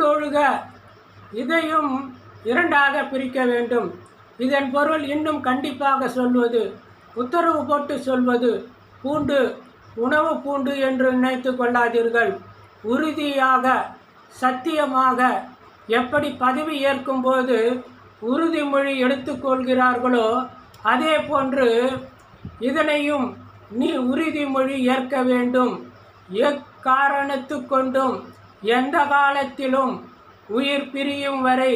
உள்ளொழுக இதையும் இரண்டாக பிரிக்க வேண்டும். இதன் பொருள் இன்னும் கண்டிப்பாக சொல்வது, உத்தரவு போட்டு சொல்வது. பூண்டு உணவு பூண்டு என்று நினைத்து கொள்ளாதீர்கள். உறுதியாக சத்தியமாக எப்படி பதவி ஏற்கும்போது உறுதிமொழி எடுத்துக்கொள்கிறார்களோ அதே போன்று இதனையும் நீ உறுதிமொழி ஏற்க வேண்டும். எக்காரணத்து கொண்டும் எந்த காலத்திலும் உயிர் பிரியும் வரை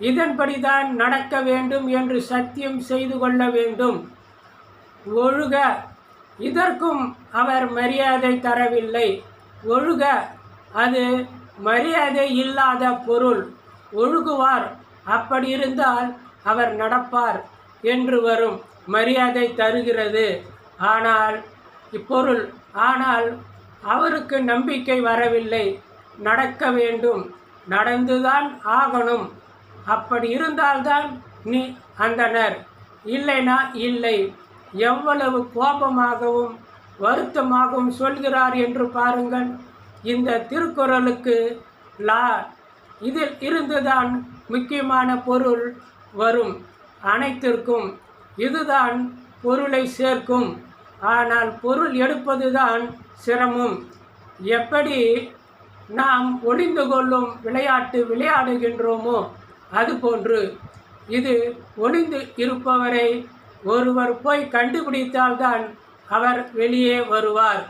இதன்படிதான் நடக்க வேண்டும் என்று சத்தியம் செய்து கொள்ள வேண்டும். ஒழுக இதற்கும் அவர் மரியாதை தரவில்லை. ஒழுக அது மரியாதை இல்லாத பொருள். ஒழுகுவார், அப்படி இருந்தால் அவர் நடப்பார் என்று வரும். மரியாதை தருகிறது. ஆனால் இப்பொருள் ஆனால் அவருக்கு நம்பிக்கை வரவில்லை. நடக்க வேண்டும், நடந்துதான் ஆகணும். அப்படி இருந்தால்தான் நீ அந்தனர், இல்லைனா இல்லை. எவ்வளவு கோபமாகவும் வருத்தமாகவும் சொல்கிறார் என்று பாருங்கள். இந்த திருக்குறளுக்கு இதில் இருந்துதான் முக்கியமான பொருள் வரும். அனைத்திற்கும் இதுதான் பொருளை சேர்க்கும். ஆனால் பொருள் எடுப்பதுதான் சிரமம். எப்படி நாம் ஒளிந்து கொள்ளும் விளையாட்டு விளையாடுகின்றோமோ அதுபோன்று இது ஒளிந்து இருப்பவரை ஒருவர் போய் கண்டுபிடித்தால்தான் அவர் வெளியே வருவார்.